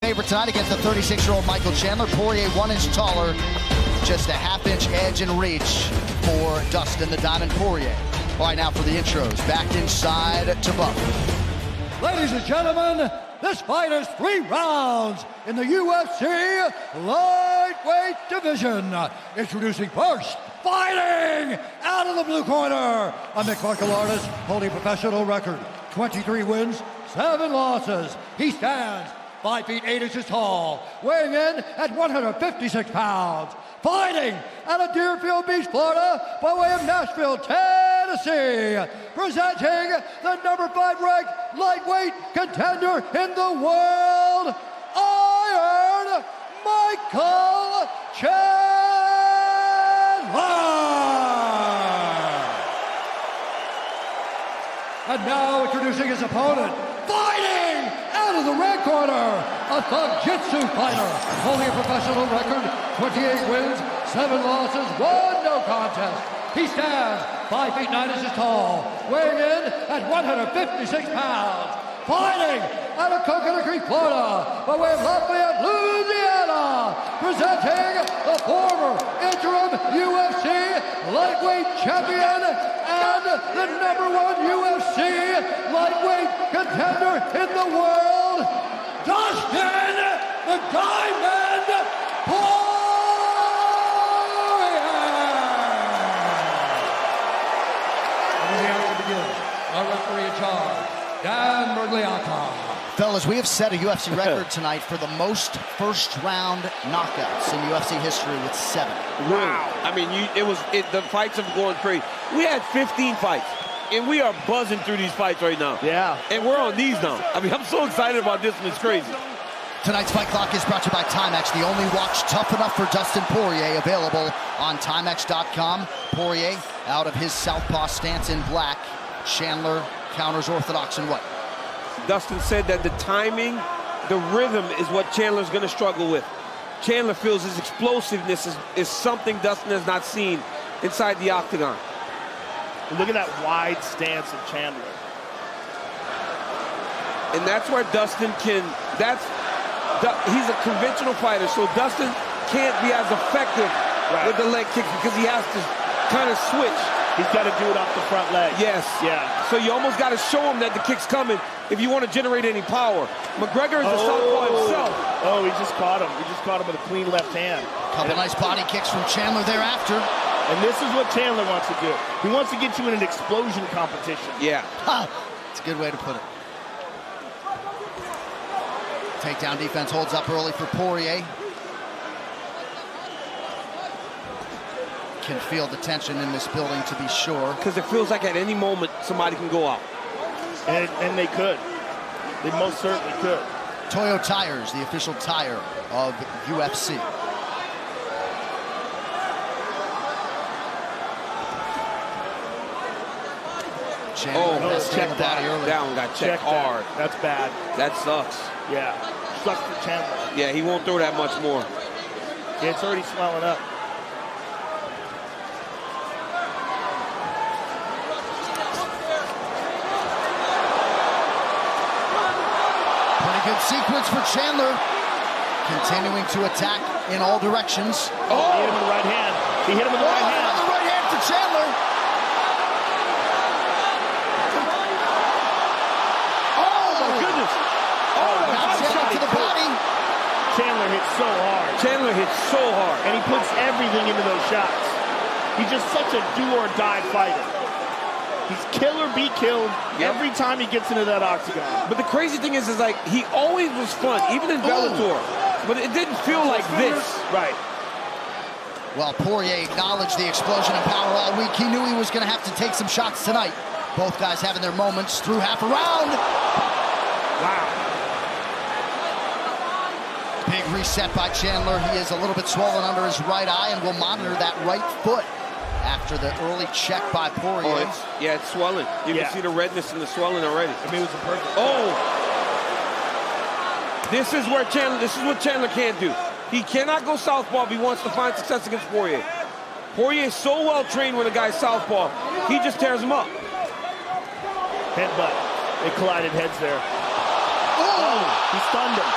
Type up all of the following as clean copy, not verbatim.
favorite tonight against the 36-year-old Michael Chandler. Poirier 1 inch taller, just a half-inch edge and reach for Dustin the Diamond Poirier. All right, now for the intros. Back inside to Buff. Ladies and gentlemen, this fight is 3 rounds in the UFC lightweight division. Introducing first, fighting out of the blue corner, a mixed martial artist holding a professional record, 23 wins, 7 losses. He stands 5 feet 8 inches tall, weighing in at 156 pounds. Fighting out of Deerfield Beach, Florida, by way of Nashville, Tennessee, presenting the number 5 ranked lightweight contender in the world, Iron Michael chanlerd. And now introducing his opponent, fighting out of the red corner, a Thug-Jitsu fighter, holding a professional record, 28 wins, 7 losses, 1 no contest. He stands 5 feet 9 inches tall, weighing in at 156 pounds. Fighting out of Coconut Creek, Florida, by way of Lafayette, Louisiana, presenting the former interim UFC lightweight champion and the number 1 UFC lightweight contender in the world, Dustin the Diamond Poirier. And the action begins. Our referee in charge, Dan Bergliata. Fellas, we have set a UFC record tonight for the most first-round knockouts in UFC history with 7. Wow. I mean, the fights have gone crazy. We had 15 fights, and we are buzzing through these fights right now. Yeah. And we're on these now. I mean, I'm so excited about this one. It's crazy. Tonight's Fight Clock is brought to you by Timex, the only watch tough enough for Dustin Poirier, available on Timex.com. Poirier out of his southpaw stance in black. Chandler counters orthodox in what? Dustin said that the timing, the rhythm is what Chandler's going to struggle with. Chandler feels his explosiveness is something Dustin has not seen inside the octagon. Look at that wide stance of Chandler. And that's where Dustin can, he's a conventional fighter, so Dustin can't be as effective with the leg kicks because he has to kind of switch. He's got to do it off the front leg. Yes. Yeah. So you almost got to show him that the kick's coming if you want to generate any power. McGregor is a southpaw himself. Oh, he just caught him. He just caught him with a clean left hand. Couple nice body kicks from Chandler thereafter. And this is what Chandler wants to do. He wants to get you in an explosion competition. Yeah. It's a good way to put it. Takedown defense holds up early for Poirier. Can feel the tension in this building, to be sure. Because it feels like at any moment somebody can go out. And they could. They most certainly could. Toyo Tires, the official tire of UFC. Chandler checked that early. That one got checked hard. That's bad. That sucks. Yeah. Sucks for Chandler. Yeah, he won't throw that much more. Yeah, it's already swelling up. Good sequence for Chandler, continuing to attack in all directions. Oh, he hit him with the right hand. He hit him with the right hand. The right hand for Chandler. Oh my goodness! Oh, shot to the body. Chandler hit so hard. Chandler hit so hard, and he puts everything into those shots. He's just such a do-or-die fighter. He's kill or be killed every time he gets into that octagon. But the crazy thing is like he always was fun, even in Bellator. But it didn't feel like this. Right. Well, Poirier acknowledged the explosion of power all week. He knew he was going to have to take some shots tonight. Both guys having their moments through half a round. Wow. Big reset by Chandler. He is a little bit swollen under his right eye and will monitor that right foot after the early check by Poirier. Oh, it's swelling. You can see the redness and the swelling already. I mean, it was a perfect. Oh! This is what Chandler can't do. He cannot go southpaw if he wants to find success against Poirier. Poirier is so well trained when a guy's southpaw, he just tears him up. Headbutt. They collided heads there. Oh! He stunned him.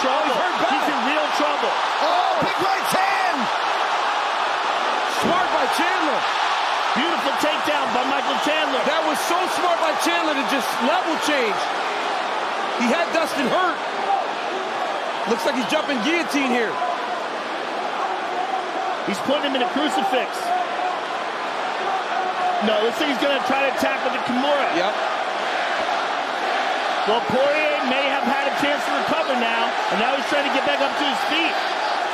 trouble. He's in real trouble. Oh, big right hand! Smart by Chandler. Beautiful takedown by Michael Chandler. That was so smart by Chandler to just level change. He had Dustin hurt. Looks like he's jumping guillotine here. He's putting him in a crucifix. No, looks like he's going to try to attack with the Kimura. Yep. Well, Poirier may have had a chance to recover now, and now he's trying to get back up to his feet.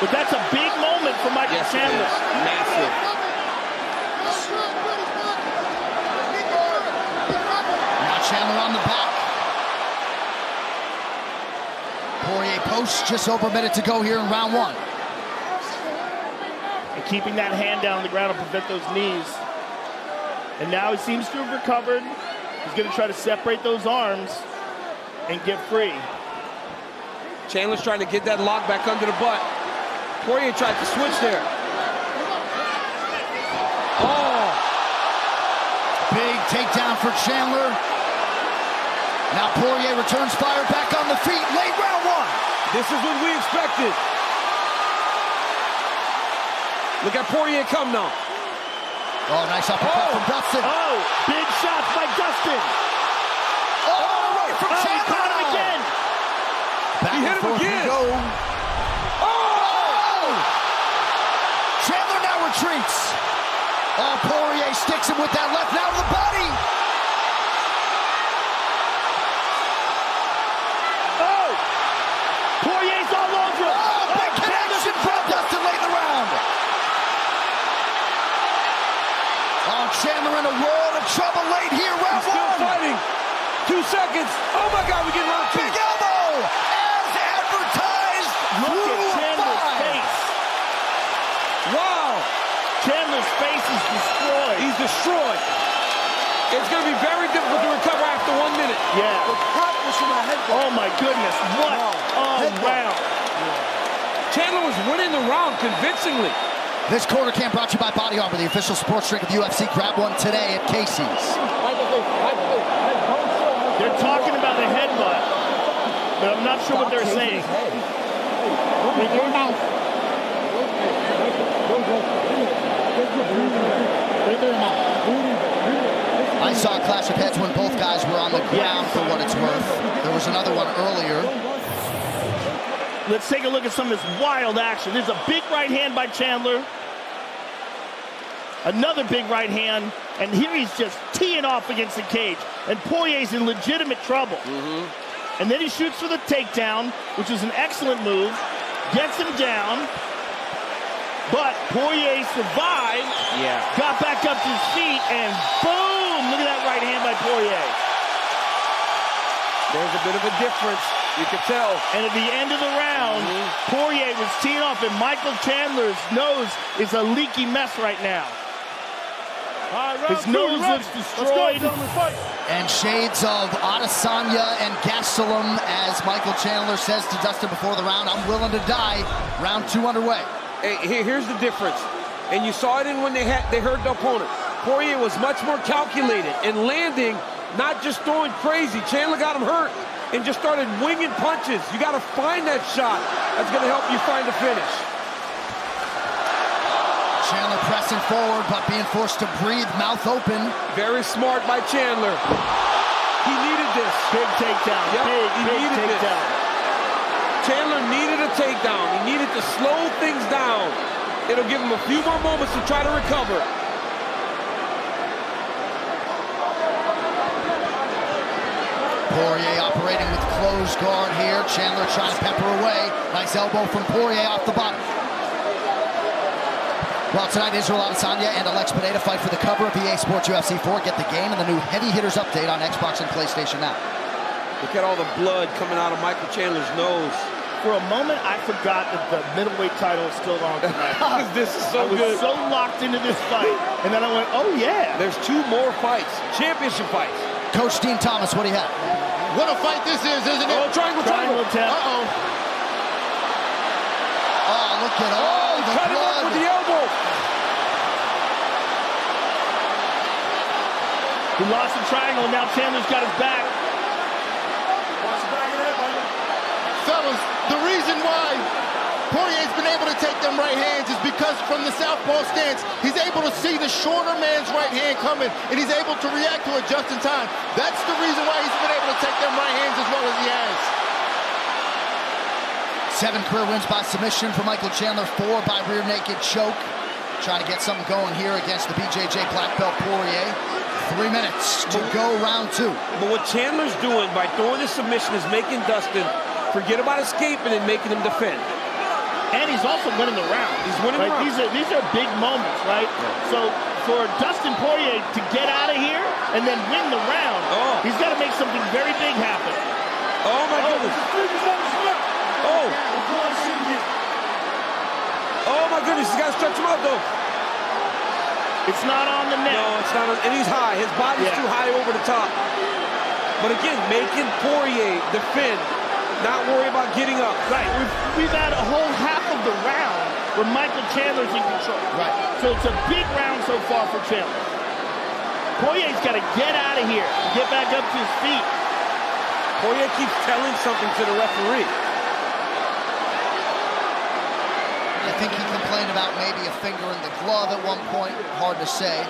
But that's a big moment for Michael Chandler. It is. Massive. Now Chandler on the back. Poirier post, just over a minute to go here in round one. And keeping that hand down on the ground to prevent those knees. And now he seems to have recovered. He's going to try to separate those arms and get free. Chandler's trying to get that lock back under the butt. Poirier tried to switch there. Oh! Big takedown for Chandler. Now Poirier returns fire back on the feet. Late round one. This is what we expected. Look at Poirier come now. Oh, nice uppercut from Dustin. Oh, big shots by Dustin. Oh, right from He Chandler. caught him again. Back He hit and him forth we again. go. Oh! Chandler now retreats. Oh, Poirier sticks him with that left, now to the body. Oh! Poirier's all over him. Oh, big connection from Dustin late in the round. Oh, Chandler in a world of trouble late here, round He's still one. fighting. 2 seconds. Oh my God, we get round two. Big elbow, as advertised. Look at through Chandler's 5. face. Wow. Chandler's face is destroyed. He's destroyed. It's going to be very difficult to recover after 1 minute. Yeah. Oh my goodness, what a round. Chandler was winning the round convincingly. This quarter cam brought to you by Body Armor, the official sports drink of the UFC. Grab one today at Casey's. They're talking about a headbutt, but I'm not sure what they're saying. I saw a clash of heads when both guys were on the ground for what it's worth. There was another one earlier. Let's take a look at some of this wild action. There's a big right hand by Chandler. Another big right hand, and here he's just teeing off against the cage. And Poirier's in legitimate trouble. And then he shoots for the takedown, which is an excellent move. Gets him down. But Poirier survived. Yeah. Got back up to his feet, and boom! Look at that right hand by Poirier. There's a bit of a difference. You can tell. And at the end of the round, Poirier was teeing off, and Michael Chandler's nose is a leaky mess right now. His nose looks destroyed. And shades of Adesanya and Gastelum, as Michael Chandler says to Dustin before the round, I'm willing to die. Round two underway. Hey, here's the difference. And you saw it in when they hurt the opponent. Poirier was much more calculated and landing, not just throwing crazy. Chandler got him hurt and just started winging punches. You got to find that shot. That's going to help you find the finish. Chandler pressing forward, but being forced to breathe, mouth open. Very smart by Chandler. He needed this. Big takedown. Yep, Big this. takedown. Chandler needed a takedown. He needed to slow things down. It'll give him a few more moments to try to recover. Poirier operating with closed guard here. Chandler trying to pepper away. Nice elbow from Poirier off the bottom. Well, tonight, Israel Adesanya and Alex Pineda fight for the cover of EA Sports UFC 4. Get the game and the new Heavy Hitters update on Xbox and PlayStation now. Look at all the blood coming out of Michael Chandler's nose. For a moment, I forgot that the middleweight title is still on tonight. This is so I was good. so locked into this fight, and then I went, oh yeah. There's 2 more fights, championship fights. Coach Dean Thomas, what do you have? What a fight this is, isn't it? Oh, triangle. Tap. Uh-oh. Oh, look at all the Cut him up blood. with the elbow. He lost the triangle, and now Chandler's got his back. Fellas, the reason why Poirier's been able to take them right hands is because from the southpaw stance, he's able to see the shorter man's right hand coming, and he's able to react to it just in time. That's the reason why he's been able to take them right hands as well as he has. 7 career wins by submission for Michael Chandler, 4 by rear naked choke. Trying to get something going here against the BJJ black belt Poirier. 3 minutes to go, round 2. But what Chandler's doing by throwing the submission is making Dustin forget about escaping and making him defend. And he's also winning the round. He's winning the round. These are big moments, right? Yeah. So for Dustin Poirier to get out of here and then win the round, he's got to make something very big happen. Oh, my goodness. Oh. Oh, my goodness. He's got to stretch him out, though. It's not on the neck. No, it's not on. And he's high. His body's too high over the top. But again, making Poirier defend, not worry about getting up. Right. We've had a whole half of the round where Michael Chandler's in control. Right. So it's a big round so far for Chandler. Poirier's got to get out of here, get back up to his feet. Poirier keeps telling something to the referee. I think he complained about maybe a finger in the glove at one point. Hard to say.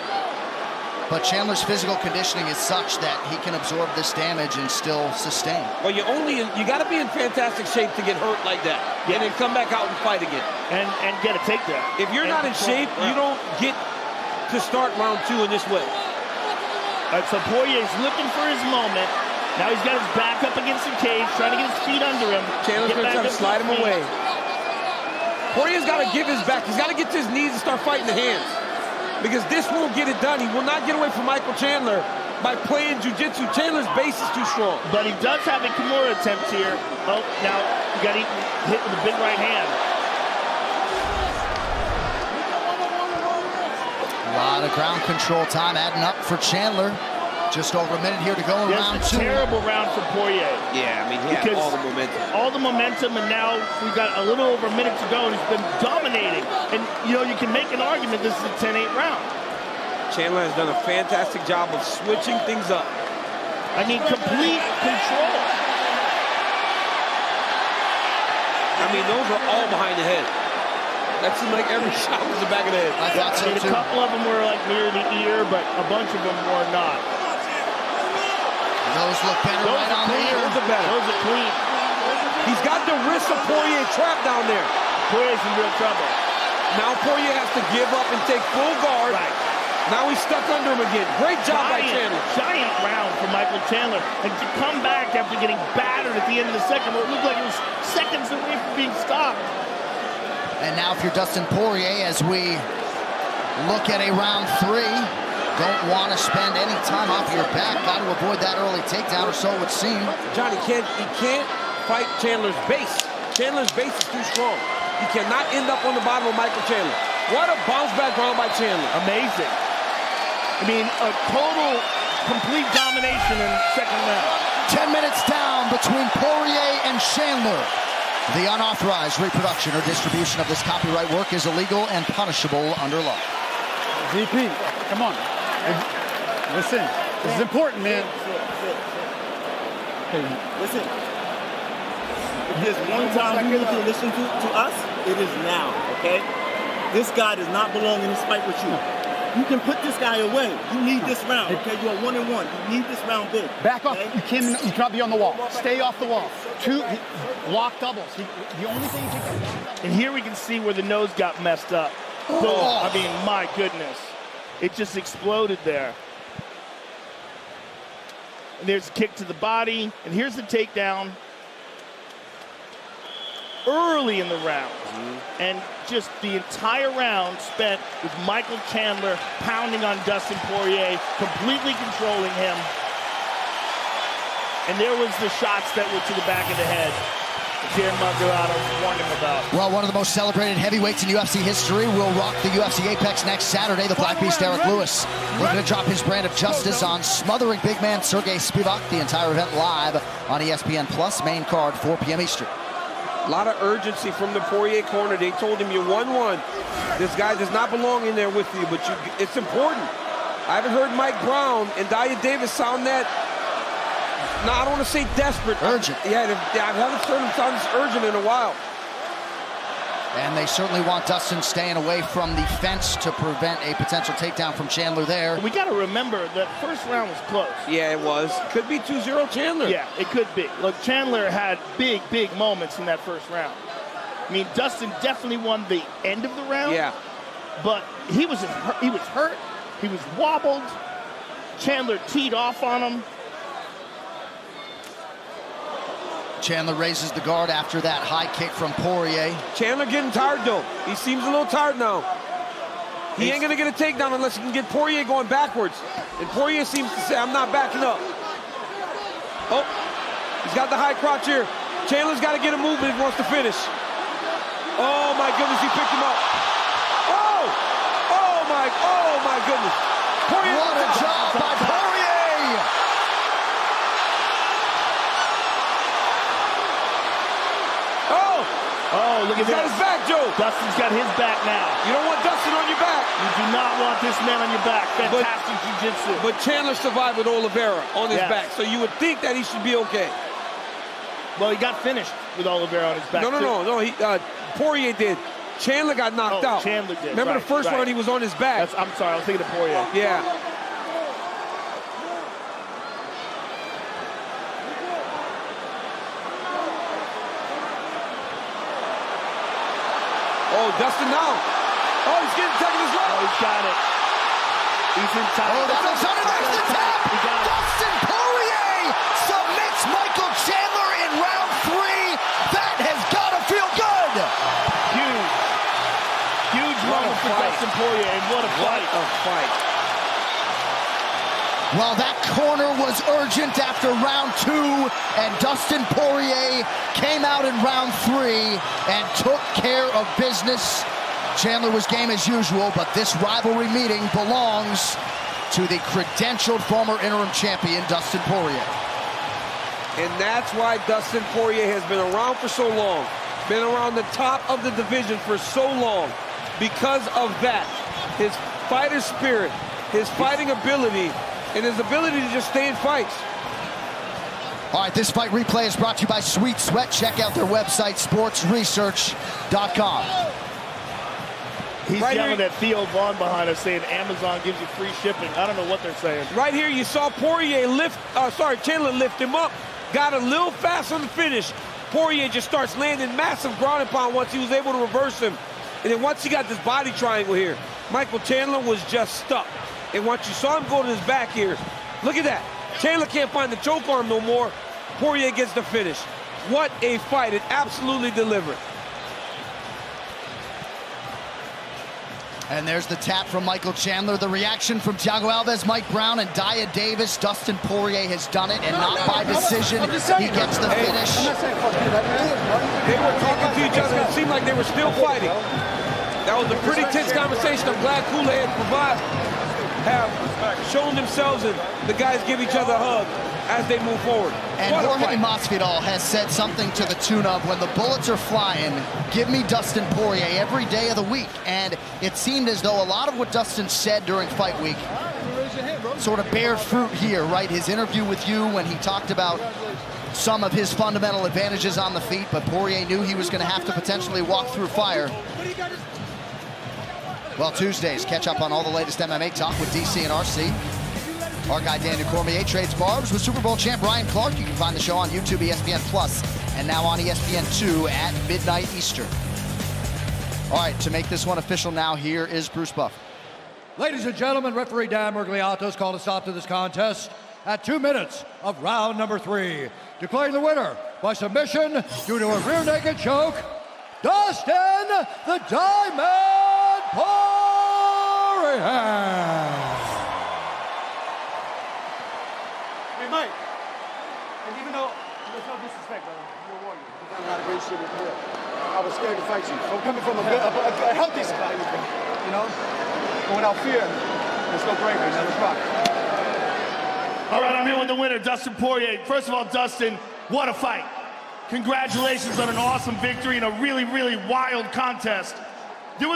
But Chandler's physical conditioning is such that he can absorb this damage and still sustain. Well, you got to be in fantastic shape to get hurt like that, and then come back out and fight again, and get a takedown. If you're not in shape, you don't get to start round 2 in this way. All right, so Poirier's looking for his moment. Now he's got his back up against the cage, trying to get his feet under him. Chandler's going to try to slide him away. Poirier's got to give his back. He's got to get to his knees and start fighting the hands. Because this won't get it done. He will not get away from Michael Chandler by playing jiu-jitsu. Chandler's base is too strong. But he does have a Kimura attempt here. Oh, now he got hit with a big right hand. A lot of ground control time adding up for Chandler. Just over a minute here to go in round 2. Terrible round for Poirier. Yeah, I mean, he had all the momentum. All the momentum, and now we've got a little over a minute to go, and he's been dominating. And, you know, you can make an argument this is a 10-8 round. Chandler has done a fantastic job of switching things up. I mean, complete control. I mean, those are all behind the head. That seemed like every shot was the back of the head. I thought so, too. A couple of them were like near the ear, but a bunch of them were not. Those look better right on the ear. Those are better. Those are clean. He's got the wrist of Poirier trapped down there. Poirier's in real trouble. Now Poirier has to give up and take full guard. Right. Now he's stuck under him again. Great job by Chandler. Giant round for Michael Chandler. And to come back after getting battered at the end of the second, where it looked like it was seconds away from being stopped. And now if you're Dustin Poirier, as we look at a round 3, don't want to spend any time off your back. Got to avoid that early takedown, or so it would seem. John, he can't fight Chandler's base. Chandler's base is too strong. He cannot end up on the bottom of Michael Chandler. What a bounce back round by Chandler. Amazing. I mean, a total, complete domination in the second round. 10 minutes down between Poirier and Chandler. The unauthorized reproduction or distribution of this copyright work is illegal and punishable under law. VP, come on. Listen, this is important, man. Hey, listen. If there's one time you need to listen to us, it is now, okay? This guy does not belong in this fight with you. You can put this guy away. You need this round, okay? You are 1-1. You need this round big. Back off. Okay? You cannot be on the wall. Stay off the wall. 2 block doubles. The only thing you can do is block doubles. And here we can see where the nose got messed up. Boom. I mean, my goodness. It just exploded there. And there's a kick to the body. And here's the takedown early in the round. And just the entire round spent with Michael Chandler pounding on Dustin Poirier, completely controlling him. And there was the shots that were to the back of the head. Darren Margerato warned him about. Well, one of the most celebrated heavyweights in UFC history will rock the UFC Apex next Saturday. The Black Beast Derek Lewis looking to drop his brand of justice on smothering big man Sergey Spivak. The entire event live on ESPN Plus, main card 4 p.m. Eastern. A lot of urgency from the Poirier corner. They told him you're 1-1. This guy does not belong in there with you, but it's important. I haven't heard Mike Brown and Daya Davis sound that No, I don't want to say desperate. Urgent. Yeah, I haven't heard him sound this urgent in a while. And they certainly want Dustin staying away from the fence to prevent a potential takedown from Chandler there. We got to remember that first round was close. Yeah, it was. Could be 2-0 Chandler. Yeah, it could be. Look, Chandler had big moments in that first round. I mean, Dustin definitely won the end of the round. Yeah. But he was hurt. He was wobbled. Chandler teed off on him. Chandler raises the guard after that high kick from Poirier. Chandler getting tired, though. He seems a little tired now. He ain't going to get a takedown unless he can get Poirier going backwards. And Poirier seems to say, I'm not backing up. Oh, he's got the high crotch here. Chandler's got to get a movement if he wants to finish. Oh, my goodness, he picked him up. Oh, my goodness. Poirier, what a job by Poirier! Oh, look at He's got his back, Joe. Dustin's got his back now. You don't want Dustin on your back. You do not want this man on your back. Fantastic jiu-jitsu. But Chandler survived with Oliveira on his back, so you would think that he should be okay. Well, he got finished with Oliveira on his back. No. Poirier did. Chandler got knocked out. Chandler did. Remember the first round he was on his back. I'm sorry, I was thinking of Poirier. Yeah. Oh, Dustin now. Oh, he's getting taken as well. Oh, he's got it. He's inside. Oh, that's there's the tap. Dustin Poirier submits Michael Chandler in round 3. That has got to feel good. Huge moment for Dustin Poirier, and what a fight. What a fight. Well, that corner was urgent after round 2, and Dustin Poirier came out in round 3 and took care of business. Chandler was game as usual, but this rivalry meeting belongs to the credentialed former interim champion, Dustin Poirier. And that's why Dustin Poirier has been around for so long, been around the top of the division for so long, because of that. His fighter spirit, his fighting ability, and his ability to just stay in fights. All right, this fight replay is brought to you by Sweet Sweat. Check out their website, sportsresearch.com. He's yelling at Theo Vaughn behind us saying Amazon gives you free shipping. I don't know what they're saying. Right here, you saw Chandler lift him up, got a little fast on the finish. Poirier just starts landing massive ground and pound once he was able to reverse him. And then once he got this body triangle here, Michael Chandler was just stuck. And once you saw him go to his back here, look at that. Chandler can't find the choke arm no more. Poirier gets the finish. What a fight. It absolutely delivered. And there's the tap from Michael Chandler. The reaction from Thiago Alves, Mike Brown, and Dia Davis. Dustin Poirier has done it, and not by decision. He gets the finish. They were talking to each other. It seemed like they were still fighting. That was a pretty tense conversation. I'm glad Kool-Aid have shown themselves, and the guys give each other a hug as they move forward. And Jorge Masvidal has said something to the tune of, when the bullets are flying, give me Dustin Poirier every day of the week. And it seemed as though a lot of what Dustin said during fight week sort of bear fruit here, right? His interview with you when he talked about some of his fundamental advantages on the feet, but Poirier knew he was going to have to potentially walk through fire. Well, Tuesdays, catch up on all the latest MMA talk with DC and RC. Our guy Daniel Cormier trades barbs with Super Bowl champ Ryan Clark. You can find the show on YouTube, ESPN Plus, and now on ESPN2 at midnight Eastern. All right, to make this one official now, here is Bruce Buffer. Ladies and gentlemen, referee Dan Murgliato's called a stop to this contest at 2 minutes of round number 3. Declaring the winner by submission due to a rear naked choke, Dustin the Diamond Poirier. Hey, Mike. And even though there's no disrespect, brother, you're a warrior. You've done a lot of great shit in your career. I was scared to fight you. So coming from a healthy spot, you know, but without fear, there's no bravery. Now let's rock. All right, I'm here with the winner, Dustin Poirier. First of all, Dustin, what a fight. Congratulations on an awesome victory in a really, really wild contest. There was